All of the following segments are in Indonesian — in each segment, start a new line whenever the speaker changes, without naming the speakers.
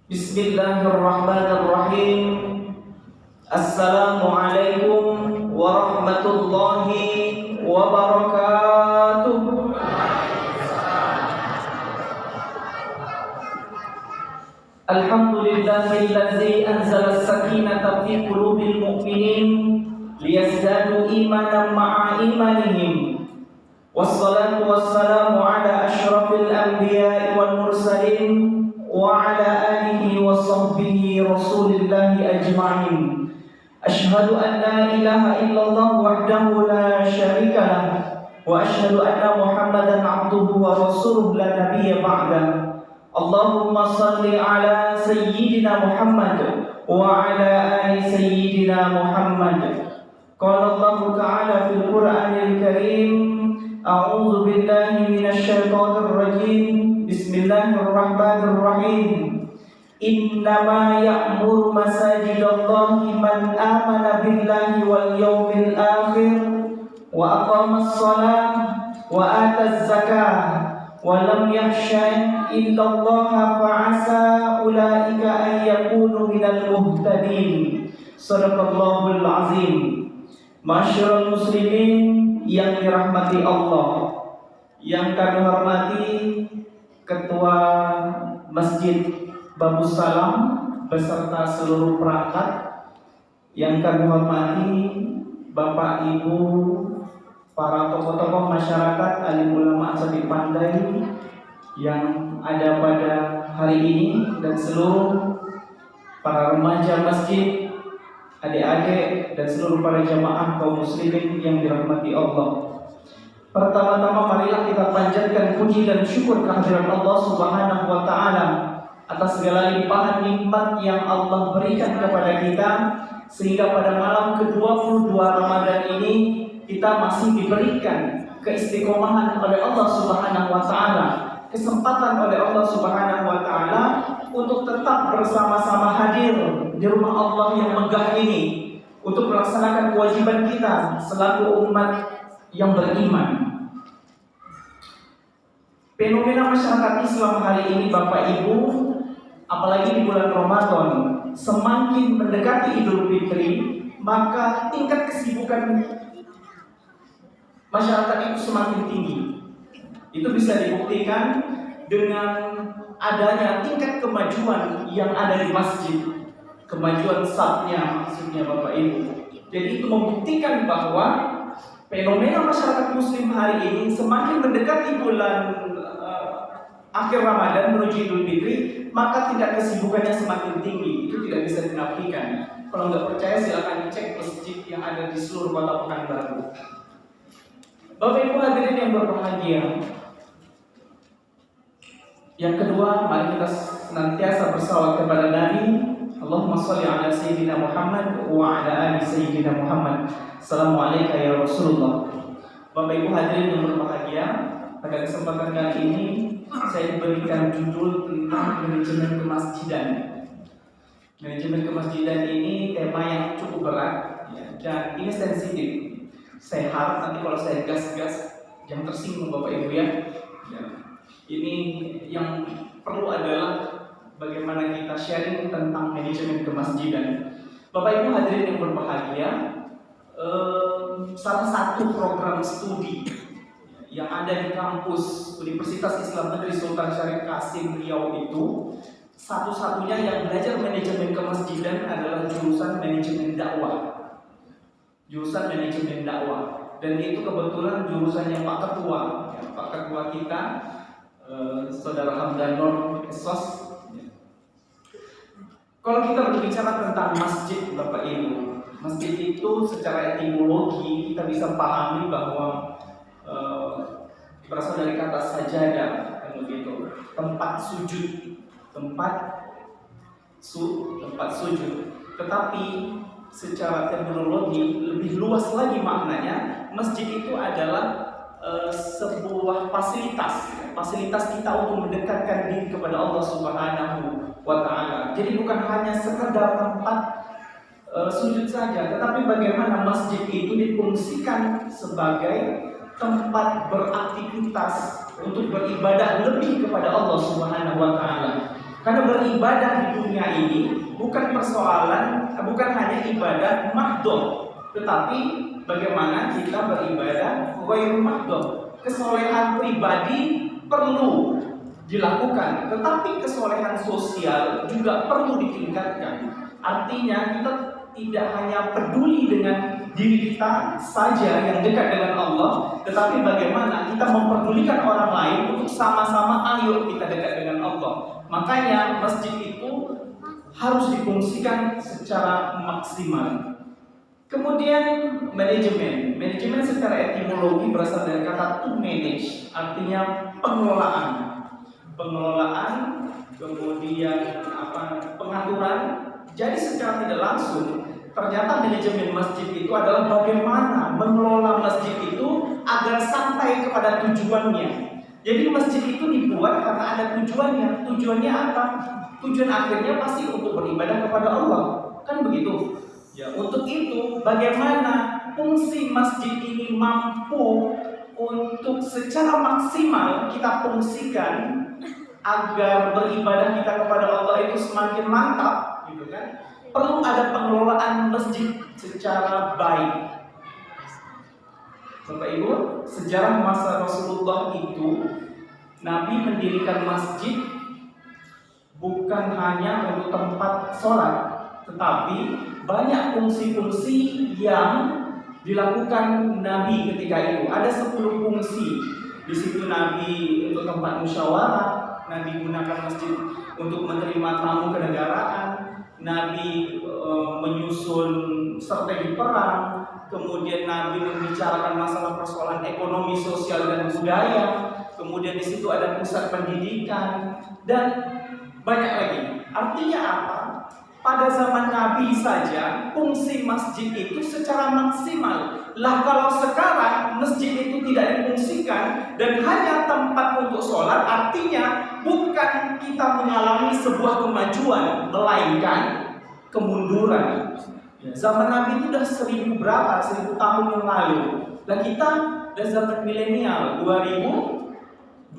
Bismillahirrahmanirrahim. Assalamualaikum warahmatullahi wabarakatuh. Alhamdulillahillazi anzala as-sakinata fi qulubil mu'minin liyazdadu imanan ma'a imanihim. Wassalatu wassalamu ala asyrafil anbiya'i wal mursalin wa ala alihi wa sahbihi rasulillahi ajma'in. Ashhadu an la ilaha illallah wahdahu la syarika lah wa ashhadu anna Muhammadan abduhu wa rasuluhu la nabiyya ba'dah. Allahumma salli ala sayyidina Muhammad wa ala ali sayyidina Muhammad. Qala Allah Ta'ala fil Qur'anil Karim, a'udzu billahi minasy syaithanir rajim. Bismillahirrahmanirrahim. Innama ya'muru masajidallahi man amana billahi wal yawmil akhir wa aqamas shalah wa ataz zakah wa lam yakhsha illallaha fa'asa ulaika an yakunu minal muhtadin. Shadaqallahul azim. Masyarul muslimin yang dirahmati Allah, yang kami hormati Ketua Masjid Babus Salam beserta seluruh perangkat, yang kami hormati Bapak Ibu para tokoh-tokoh masyarakat, alim ulama asatidz pandai yang ada pada hari ini, dan seluruh para remaja masjid, adik-adik, dan seluruh para jamaah kaum muslimin yang dirahmati Allah. Pertama-tama marilah kita panjatkan puji dan syukur kehadiran Allah Subhanahu wa Ta'ala atas segala limpahan nikmat yang Allah berikan kepada kita, sehingga pada malam ke-22 Ramadan ini kita masih diberikan keistiqomahan oleh Allah Subhanahu wa Ta'ala, kesempatan oleh Allah Subhanahu wa Ta'ala untuk tetap bersama-sama hadir di rumah Allah yang megah ini untuk melaksanakan kewajiban kita selaku umat yang beriman. Fenomena masyarakat Islam hari ini, Bapak Ibu, apalagi di bulan Ramadan, semakin mendekati Idul Fitri, maka tingkat kesibukan masyarakat itu semakin tinggi. Itu bisa dibuktikan dengan adanya tingkat kemajuan yang ada di masjid, kemajuan safnya maksudnya, Bapak Ibu. Jadi itu membuktikan bahwa fenomena masyarakat muslim hari ini semakin mendekati bulan akhir Ramadan menuju Idul Fitri, maka tingkat kesibukannya semakin tinggi. Itu tidak bisa dinafikan. Kalau nggak percaya silakan cek masjid yang ada di seluruh kota Pekanbaru. Bapak Ibu hadirin yang berbahagia, yang kedua, mari kita senantiasa bersalawat kepada Nabi. Allahumma sholli ala sayyidina Muhammad wa ala ali sayyidina Muhammad. Assalamualaikum ya Rasulullah. Bapak Ibu hadirin yang berbahagia, pada kesempatan kali ini saya diberikan judul tentang manajemen kemasjidan. Manajemen kemasjidan ini tema yang cukup berat, ya, dan ini sensitif. Saya harap nanti kalau saya gas-gas jangan tersinggung Bapak Ibu ya. Ini yang perlu adalah bagaimana kita sharing tentang manajemen kemasjidan. Bapak Ibu hadirin yang berbahagia, salah satu program studi yang ada di kampus Universitas Islam Negeri Sultan Syarif Qasim Riau itu, satu-satunya yang belajar manajemen kemasjidan adalah jurusan manajemen dakwah. Jurusan manajemen dakwah, dan itu kebetulan jurusannya Pak Ketua, ya, Pak Ketua kita, Saudara Hamdan Nur Esos. Kalau kita berbicara tentang masjid, Bapak Ibu, masjid itu secara etimologi kita bisa pahami bahwa berasal dari kata sajadah, kan begitu, tempat sujud, tempat sujud. Tetapi secara terminologi lebih luas lagi maknanya, masjid itu adalah sebuah fasilitas kita untuk mendekatkan diri kepada Allah Subhanahu wa Ta'ala. Jadi bukan hanya sekedar tempat sujud saja, tetapi bagaimana masjid itu difungsikan sebagai tempat beraktivitas untuk beribadah lebih kepada Allah Subhanahu wa taala. Karena beribadah di dunia ini bukan hanya ibadah mahdhah, tetapi bagaimana kita beribadah ghairul mahdhah. Kesolehan pribadi perlu dilakukan, tetapi kesolehan sosial juga perlu ditingkatkan. Artinya kita tidak hanya peduli dengan diri kita saja yang dekat dengan Allah, tetapi bagaimana kita memperdulikan orang lain untuk sama-sama ayo kita dekat dengan Allah. Makanya masjid itu harus difungsikan secara maksimal. Kemudian manajemen secara etimologi berasal dari kata to manage, artinya pengelolaan, kemudian pengaturan. Jadi secara tidak langsung ternyata manajemen masjid itu adalah bagaimana mengelola masjid itu agar sampai kepada tujuannya. Jadi masjid itu dibuat karena ada tujuannya. Tujuannya apa? Tujuan akhirnya pasti untuk beribadah kepada Allah. Kan begitu? Ya, untuk itu bagaimana fungsi masjid ini mampu untuk secara maksimal kita fungsikan agar beribadah kita kepada Allah itu semakin mantap, gitu kan? Perlu ada pengelolaan masjid secara baik. Bapak Ibu, sejarah masa Rasulullah itu Nabi mendirikan masjid bukan hanya untuk tempat sholat, tetapi banyak fungsi-fungsi yang dilakukan Nabi ketika itu. Ada 10 fungsi. Di situ Nabi untuk tempat musyawarah, Nabi gunakan masjid untuk menerima tamu kenegaraan, Nabi menyusun strategi perang, kemudian Nabi membicarakan masalah persoalan ekonomi, sosial dan budaya, kemudian di situ ada pusat pendidikan dan banyak lagi. Artinya apa? Pada zaman Nabi saja fungsi masjid itu secara maksimal. Lah kalau sekarang masjid itu tidak difungsikan dan hanya tempat untuk sholat, artinya bukan kita mengalami sebuah kemajuan, melainkan kemunduran. Zaman Nabi itu sudah 1000 tahun yang lalu. Dan kita sudah zaman milenial 2021.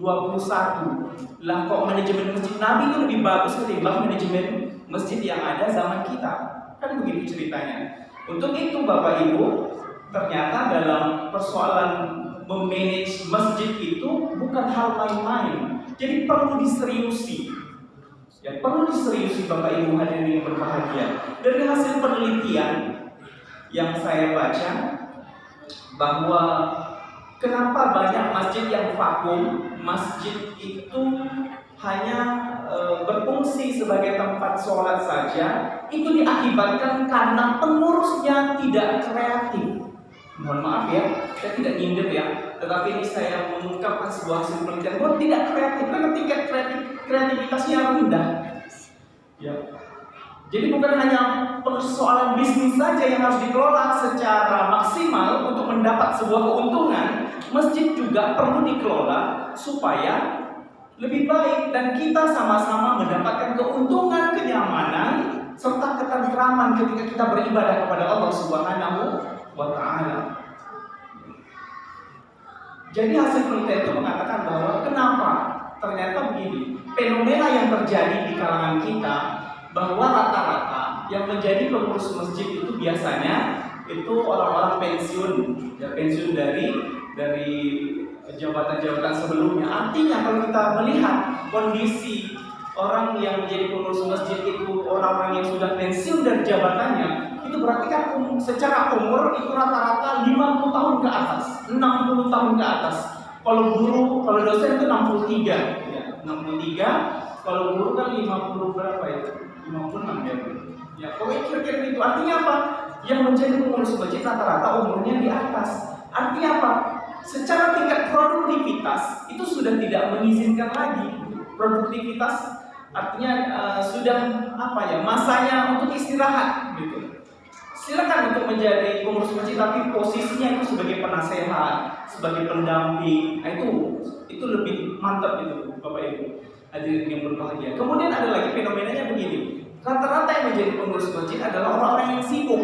Lah kok manajemen masjid Nabi itu lebih bagus ketimbang manajemen masjid yang ada zaman kita. Kan begitu ceritanya. Untuk itu Bapak Ibu, ternyata dalam persoalan memanage masjid itu bukan hal main-main. Jadi perlu diseriusi. Ya, perlu diseriusi Bapak Ibu hadirin yang berbahagia. Dari hasil penelitian yang saya baca bahwa kenapa banyak masjid yang vakum, masjid itu hanya berfungsi sebagai tempat sholat saja, itu diakibatkan karena pengurusnya tidak kreatif. Mohon maaf ya, saya tidak nyindir ya, tetapi ini saya mengungkapkan sebuah hasil penelitian bahwa tidak kreatif karena tingkat kreativitasnya rendah. Ya. Jadi bukan hanya persoalan bisnis saja yang harus dikelola secara maksimal untuk mendapat sebuah keuntungan, masjid juga perlu dikelola supaya lebih baik dan kita sama-sama mendapatkan keuntungan, kenyamanan, serta ketentraman ketika kita beribadah kepada Allah Subhanahu wa ta'ala. Jadi hasil penelitian itu mengatakan bahwa kenapa? Ternyata begini, fenomena yang terjadi di kalangan kita bahwa rata-rata yang menjadi pengurus masjid itu biasanya itu orang-orang pensiun, ya pensiun dari jabatan-jabatan sebelumnya. Artinya kalau kita melihat kondisi orang yang menjadi pengurus masjid itu orang-orang yang sudah pensiun dari jabatannya, itu berarti kan secara umur itu rata-rata 50 tahun ke atas, 60 tahun ke atas. Kalau guru, kalau dosen itu 63, ya, 63. Kalau guru kan 50 berapa itu? 56 ya. Ya, pokoknya kira-kira itu. Artinya apa? Yang menjadi pengurus masjid rata-rata umurnya di atas. Artinya apa? Secara tingkat produktivitas itu sudah tidak mengizinkan lagi. Produktivitas artinya sudah masanya untuk istirahat gitu. Silakan untuk menjadi pengurus masjid tapi posisinya itu sebagai penasehat, sebagai pendamping. Nah, itu lebih mantap itu Bapak Ibu hadirin yang berbahagia. Kemudian ada lagi fenomenanya begini. Rata-rata yang menjadi pengurus masjid adalah orang-orang yang sibuk,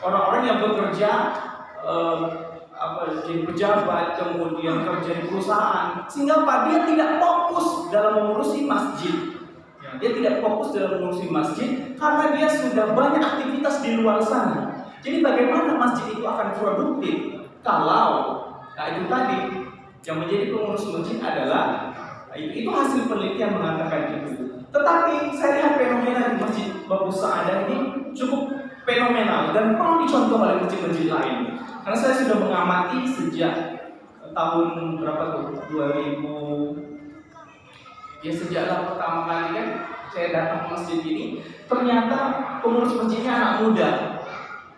orang-orang yang bekerja jadi pejabat, kemudian kerja di perusahaan, sehingga dia tidak fokus dalam mengurusi masjid. Dia tidak fokus dalam mengurusi masjid karena dia sudah banyak aktivitas di luar sana. Jadi bagaimana masjid itu akan produktif kalau itu tadi yang menjadi pengurus masjid adalah itu hasil penelitian mengatakan itu. Tetapi saya lihat fenomena di Masjid Babu Sa'adah ini cukup fenomenal dan perlu dicontoh oleh masjid-masjid lain. Karena saya sudah mengamati sejak tahun berapa tuh? 2000. Ya sejaklah pertama kali kan saya datang ke masjid ini, ternyata pengurus masjidnya anak muda.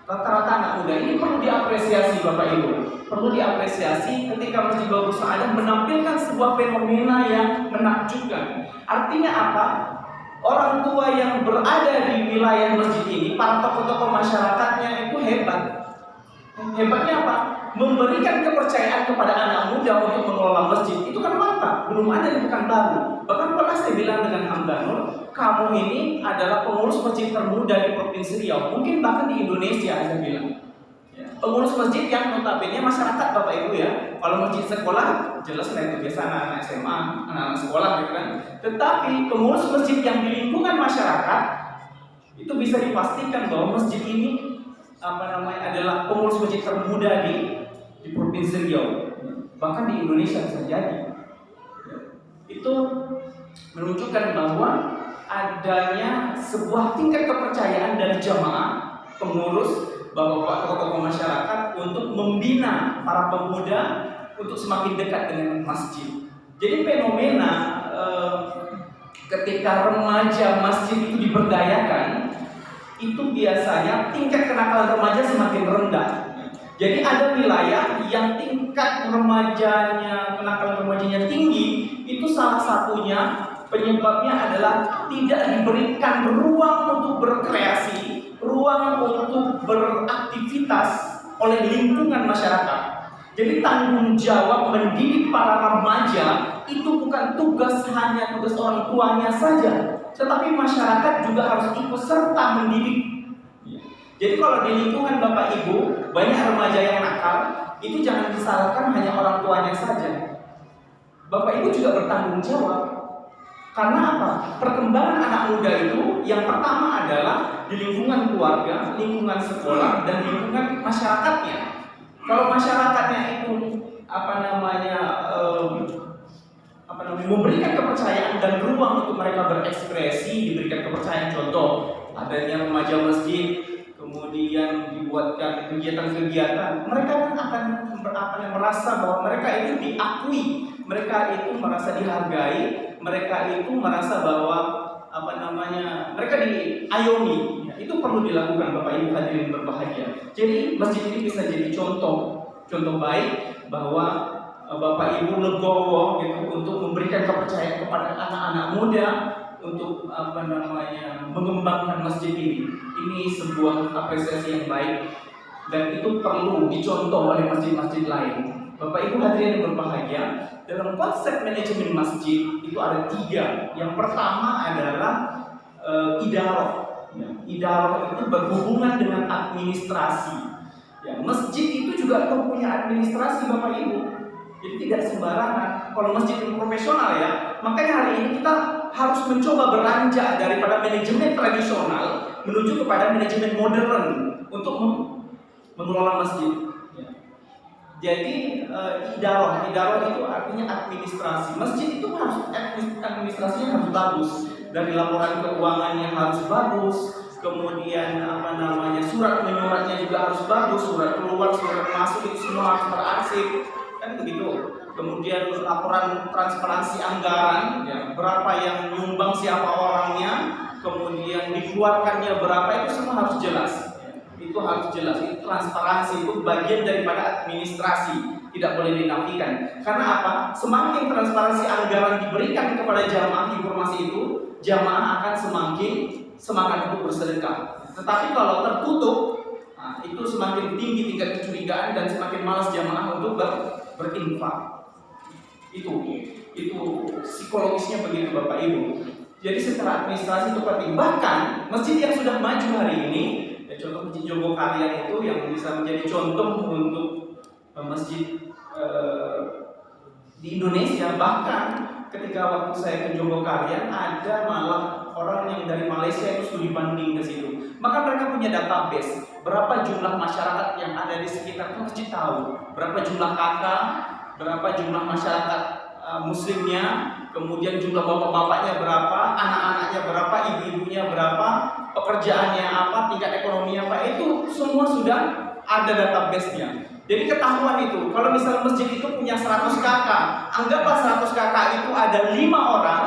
Rata-rata anak muda. Ini perlu diapresiasi Bapak Ibu. Perlu diapresiasi ketika Masjid Babu Sa'adah menampilkan sebuah fenomena yang menakjubkan. Artinya apa? Orang tua yang berada di wilayah masjid ini, para tokoh-tokoh masyarakatnya itu hebat. Hebatnya apa? Memberikan kepercayaan kepada anak muda untuk mengelola masjid. Itu kan mantap, belum ada di Pekanbaru. Bahkan pernah saya bilang dengan Hamdanur, kamu ini adalah pengurus masjid termuda di Provinsi Riau, mungkin bahkan di Indonesia, saya bilang. Pengurus masjid yang notabene masyarakat Bapak Ibu ya. Kalau masjid sekolah jelas lah itu biasa anak SMA, anak sekolah gitu kan. Tetapi pengurus masjid yang di lingkungan masyarakat itu bisa dipastikan bahwa masjid ini adalah pengurus masjid termuda di Provinsi Riau, bahkan di Indonesia bisa jadi. Itu menunjukkan bahwa adanya sebuah tingkat kepercayaan dari jamaah, pengurus, bapak-bapak tokoh-tokoh masyarakat untuk membina para pemuda untuk semakin dekat dengan masjid. Jadi fenomena ketika remaja masjid itu diberdayakan, itu biasanya tingkat kenakalan remaja semakin rendah. Jadi ada wilayah yang tingkat kenakalan remajanya tinggi, itu salah satunya penyebabnya adalah tidak diberikan ruang untuk berkreasi, ruang untuk beraktivitas oleh lingkungan masyarakat. Jadi tanggung jawab mendidik para remaja itu bukan hanya tugas orang tuanya saja, tetapi masyarakat juga harus ikut serta mendidik. Jadi kalau di lingkungan Bapak Ibu banyak remaja yang nakal, itu jangan disalahkan hanya orang tuanya saja. Bapak Ibu juga bertanggung jawab. Karena apa? Perkembangan anak muda itu yang pertama adalah di lingkungan keluarga, lingkungan sekolah, dan lingkungan masyarakatnya. Kalau masyarakatnya itu memberikan kepercayaan dan ruang untuk mereka berekspresi, diberikan kepercayaan, contoh adanya remaja masjid, kemudian dibuatkan kegiatan-kegiatan, mereka kan akan merasa bahwa mereka itu diakui, mereka itu merasa dihargai, mereka itu merasa bahwa mereka diayomi. Itu perlu dilakukan Bapak Ibu hadirin berbahagia. Jadi masjid ini bisa jadi contoh baik bahwa Bapak Ibu legowo gitu untuk memberikan kepercayaan kepada anak-anak muda untuk mengembangkan masjid ini. Ini sebuah apresiasi yang baik dan itu perlu dicontoh oleh masjid-masjid lain. Bapak Ibu hadirin yang berbahagia, dalam konsep manajemen masjid itu ada 3. Yang pertama adalah idarah. Idarah itu berhubungan dengan administrasi. Masjid itu juga punya administrasi Bapak Ibu. Jadi tidak sembarangan. Kalau masjid yang profesional ya, makanya hari ini kita harus mencoba beranjak daripada manajemen tradisional menuju kepada manajemen modern untuk mengelola masjid. Jadi idarah itu artinya administrasi. Masjid itu harus administrasinya harus bagus. Dari laporan keuangannya harus bagus. Kemudian surat menyuratnya juga harus bagus. Surat keluar, surat masuk itu semua harus terarsip. Kan begitu. Kemudian laporan transparansi anggaran, berapa yang nyumbang, siapa orangnya, kemudian dikeluarkannya berapa, itu semua harus jelas. Itu harus jelas. Itu transparansi, itu bagian daripada administrasi, tidak boleh dinafikan. Karena apa? Semakin transparansi anggaran diberikan kepada jamaah informasi itu, jamaah akan semakin semangat untuk bersedekah. Tetapi kalau tertutup, itu semakin tinggi tingkat kecurigaan dan semakin malas jamaah untuk berinfak. Itu psikologisnya begitu Bapak Ibu. Jadi secara administrasi itu penting. Bahkan masjid yang sudah maju hari ini, contoh Masjid Jogokarian itu yang bisa menjadi contoh untuk masjid di Indonesia. Bahkan ketika waktu saya ke Jogokarian, ada malah orang yang dari Malaysia itu studi banding ke situ. Maka mereka punya database berapa jumlah masyarakat yang ada di sekitar masjid, tahu berapa jumlah kakak, berapa jumlah masyarakat muslimnya, kemudian jumlah bapak-bapaknya berapa, anak-anaknya berapa, ibu-ibunya berapa, pekerjaannya apa, tingkat ekonominya apa, itu semua sudah ada database-nya. Jadi ketahuan itu, kalau misalnya masjid itu punya 100 kakak, anggaplah 100 kakak itu ada 5 orang,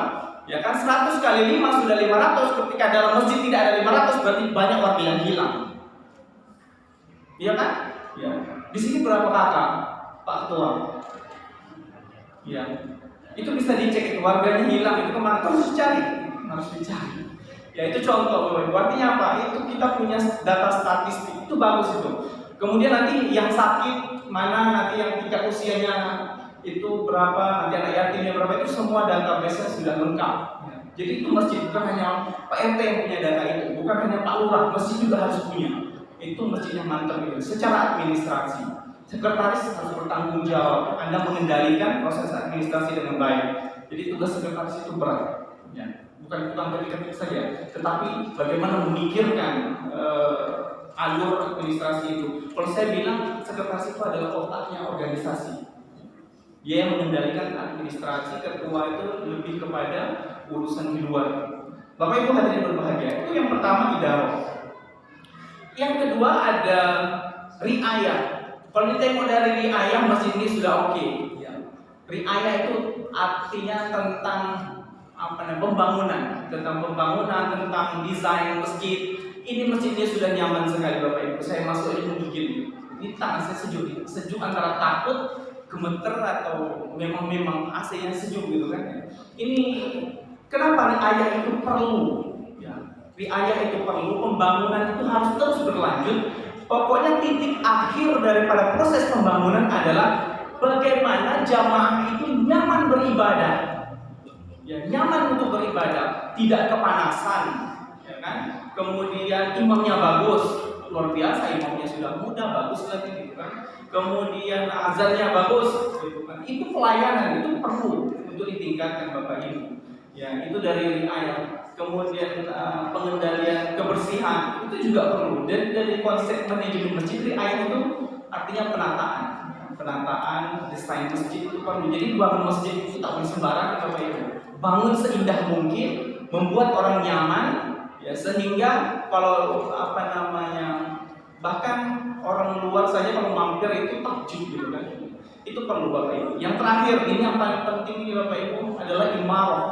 ya kan, 100 kali 5 sudah 500. Ketika dalam masjid tidak ada 500, berarti banyak warga yang hilang. Iya kan? Ya. Di sini berapa kakak, Pak Ketua? Ya. Itu bisa dicek, itu warganya hilang, itu kemana? Harus dicari. Ya itu contoh, artinya apa? Itu kita punya data statistik, itu bagus itu. Kemudian nanti yang sakit mana, nanti yang tingkat usianya itu berapa, nanti anak yatimnya berapa, itu semua database-nya sudah lengkap. Jadi itu masjid bukan hanya Pak RT yang punya data itu, bukan hanya Pak Lurah, masjid juga harus punya. Itu masjid yang mantap itu. Secara administrasi, sekretaris harus bertanggung jawab. Anda mengendalikan proses administrasi dengan baik. Jadi tugas sekretaris itu berat. Ya. Bukan tukang ketik-ketik saja, tetapi bagaimana memikirkan alur administrasi itu. Kalau saya bilang sekretaris itu adalah otaknya organisasi. Dia yang mengendalikan administrasi, ketua itu lebih kepada urusan di luar. Bapak Ibu hadirin berbahagia, itu yang pertama idarah. Yang kedua ada riayah. Kalau ditengok dari riayah, masjid ini sudah oke. Riayah itu artinya tentang pembangunan, tentang desain masjid. Ini masjidnya sudah nyaman sekali Bapak Ibu. Saya masuk ini menggigil. Ini tangan saya sejuk antara takut, gemeter atau memang AC-nya sejuk gitu kan. Ini kenapa riayah itu perlu? Ya, riayah itu perlu, pembangunan itu harus terus berlanjut. Pokoknya titik akhir daripada proses pembangunan adalah bagaimana jamaah itu nyaman beribadah. Ya, nyaman untuk beribadah, tidak kepanasan, ya kan? Kemudian imamnya bagus, luar biasa, imamnya sudah muda, bagus lagi gitu kan. Kemudian azannya bagus, gitu kan. Itu pelayanan, itu perlu untuk ditingkatkan Bapak Ibu. Ya, itu dari riayah. Kemudian pengendalian kebersihan itu juga perlu. Dan dari konsep manajemen masjid, riayah itu artinya penataan, desain masjid itu perlu. Jadi bangun masjid itu tak boleh sembarangan Bapak Ibu. Bangun seindah mungkin, membuat orang nyaman, ya, sehingga kalau bahkan orang luar saja kalau mampir itu takjub gitu kan. Itu perlu Bapak Ibu. Yang terakhir, ini yang paling penting ini Bapak Ibu adalah imarah.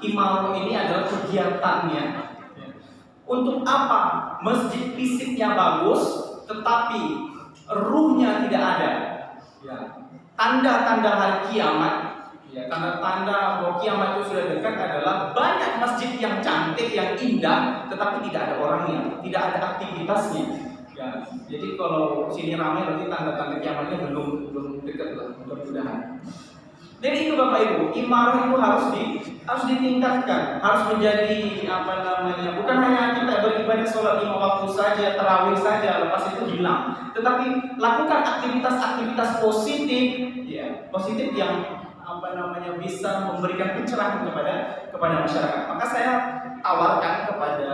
Imarah ini adalah kegiatannya. Untuk apa? Masjid fisiknya bagus, tetapi ruhnya tidak ada. Ya. Tanda-tanda hari kiamat. Ya, tanda-tanda bahwa kiamat itu sudah dekat adalah banyak masjid yang cantik, yang indah, tetapi tidak ada orangnya, tidak ada aktivitasnya. Ya, jadi kalau sini ramai berarti tanda-tanda kiamatnya belum dekat lah, mudah-mudahan. Jadi itu Bapak Ibu, imarah itu harus ditingkatkan, harus menjadi bukan hanya kita beribadah sholat 5 waktu saja, tarawih saja, lepas itu hilang, tetapi lakukan aktivitas-aktivitas positif, ya, positif yang bisa memberikan pencerahan kepada masyarakat. Maka saya tawarkan kepada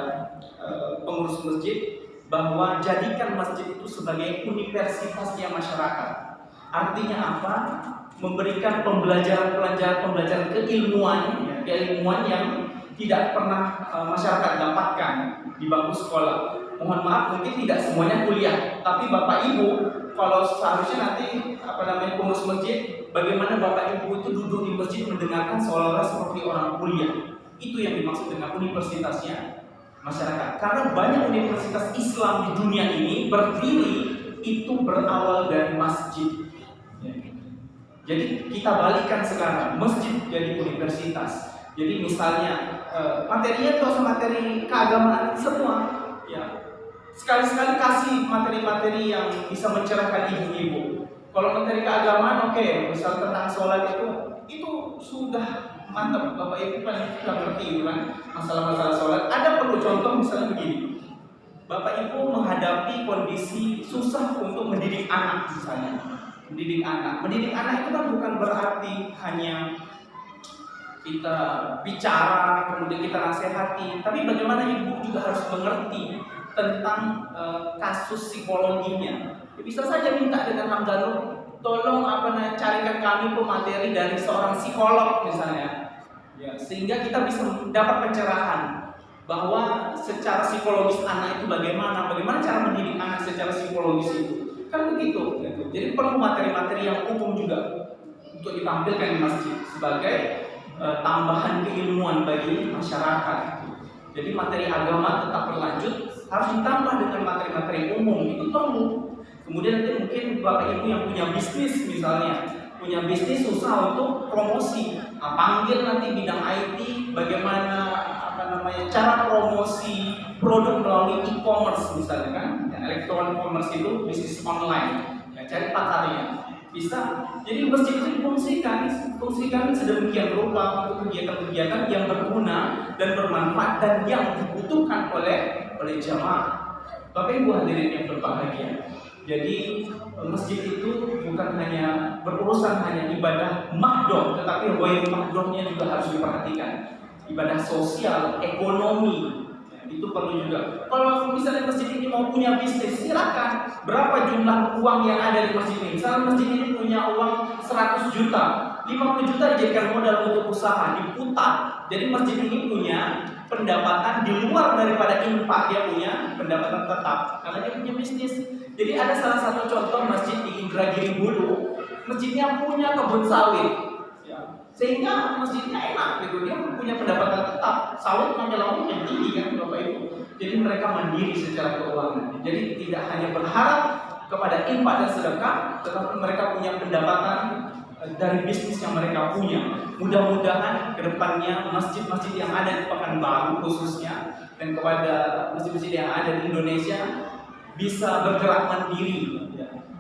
pengurus masjid bahwa jadikan masjid itu sebagai universitasnya masyarakat. Artinya apa? Memberikan pembelajaran keilmuan yang tidak pernah masyarakat dapatkan di bangku sekolah. Mohon maaf, mungkin tidak semuanya kuliah, tapi Bapak Ibu kalau seharusnya nanti pengurus masjid, bagaimana Bapak Ibu itu duduk di masjid mendengarkan seolah-olah seperti orang kuliah. Itu yang dimaksud dengan universitasnya masyarakat. Karena banyak universitas Islam di dunia ini berdiri itu berawal dari masjid. Jadi kita balikkan sekarang, masjid jadi universitas. Jadi misalnya materinya itu materi keagamaan semua, ya. Sekali-sekali kasih materi-materi yang bisa mencerahkan ibu-ibu. Kalau materi keagamaan, oke, misal tentang sholat itu sudah mantap. Bapak Ibu kan sudah ngerti kan masalah-masalah sholat. Ada perlu contoh misalnya begini. Bapak Ibu menghadapi kondisi susah untuk mendidik anak misalnya. mendidik anak. Mendidik anak itu kan bukan berarti hanya kita bicara, kemudian kita nasihati, tapi bagaimana ibu juga harus mengerti tentang kasus psikologinya. Ya, bisa saja minta dengan Hamzah, tolong carikan kami pemateri dari seorang psikolog misalnya, ya, sehingga kita bisa dapat pencerahan bahwa secara psikologis anak itu bagaimana cara mendidik anak secara psikologis itu, kan begitu. Gitu. Jadi perlu materi-materi yang umum juga untuk ditampilkan di masjid sebagai tambahan keilmuan bagi masyarakat. Jadi materi agama tetap berlanjut, harus ditambah dengan materi-materi umum, itu perlu. Kemudian nanti mungkin bapak ibu yang punya bisnis misalnya, punya bisnis susah untuk promosi, panggil nanti bidang IT, bagaimana cara promosi produk melalui e-commerce misalnya kan, elektronik commerce itu bisnis online, ya, cari pakarnya. Bisa. Jadi masjid itu difungsikan sedemikian rupa untuk kegiatan-kegiatan yang berguna dan bermanfaat dan yang dibutuhkan oleh jamaah. Bapak Ibu hadirin yang berbahagia. Jadi masjid itu bukan hanya berurusan hanya ibadah mahdoh, tetapi ghair mahdohnya juga harus diperhatikan. Ibadah sosial, ekonomi, itu perlu juga. Kalau misalnya masjid ini mau punya bisnis, silakan. Berapa jumlah uang yang ada di masjid ini? Misalnya masjid ini punya uang 100 juta, 50 juta dijadikan modal untuk usaha, diputar. Jadi masjid ini punya pendapatan di luar daripada infak, dia punya pendapatan tetap karena dia punya bisnis. Jadi ada salah satu contoh masjid di Indragiri Hulu, masjidnya punya kebun sawit. Sehingga masjidnya enak gitu, dia punya pendapatan tetap, sawit makin yang tinggi kan Bapak Ibu. Jadi mereka mandiri secara keuangan. Jadi tidak hanya berharap kepada infak dan sedekah, tetapi mereka punya pendapatan dari bisnis yang mereka punya. Mudah-mudahan kedepannya masjid-masjid yang ada di Pekanbaru khususnya dan kepada masjid-masjid yang ada di Indonesia bisa bergerak mandiri.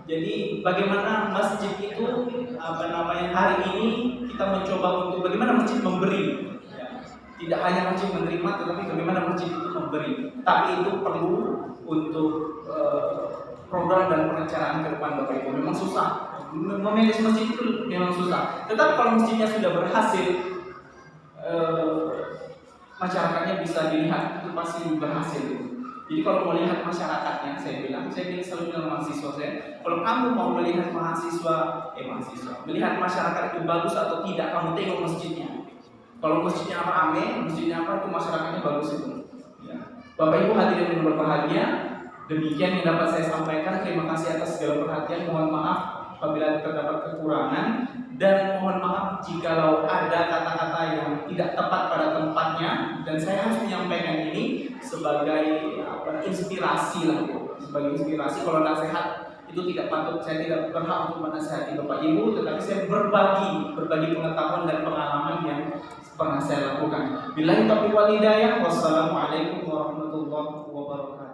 Jadi bagaimana masjid itu hari ini kita mencoba untuk bagaimana masjid memberi, ya. Tidak hanya masjid menerima, tetapi bagaimana masjid itu memberi. Tapi itu perlu untuk program dan perencanaan ke depan Bapak Ibu. Memang susah, memanage masjid itu memang susah. Tetapi kalau masjidnya sudah berhasil, masyarakatnya bisa dilihat itu pasti berhasil. Jadi kalau mau lihat masyarakatnya, saya bilang selalu bilang mahasiswa saya, kalau kamu mau melihat melihat masyarakat itu bagus atau tidak, kamu tengok masjidnya. Kalau masjidnya ramai, masjidnya itu masyarakatnya bagus itu. Ya. Bapak Ibu hadirin yang berbahagia, demikian yang dapat saya sampaikan. Terima kasih atas segala perhatian. Mohon maaf apabila terdapat kekurangan dan mohon maaf jikalau ada kata-kata yang tidak tepat pada tempatnya, dan saya harus menyampaikan ini sebagai inspirasi lah, sebagai inspirasi. Kalau nasihat itu tidak patut, saya tidak berhak untuk menasihati Bapak Ibu, tetapi saya berbagi pengetahuan dan pengalaman yang pernah saya lakukan. Billahi taufiq wal hidayah. Wassalamualaikum warahmatullahi wabarakatuh.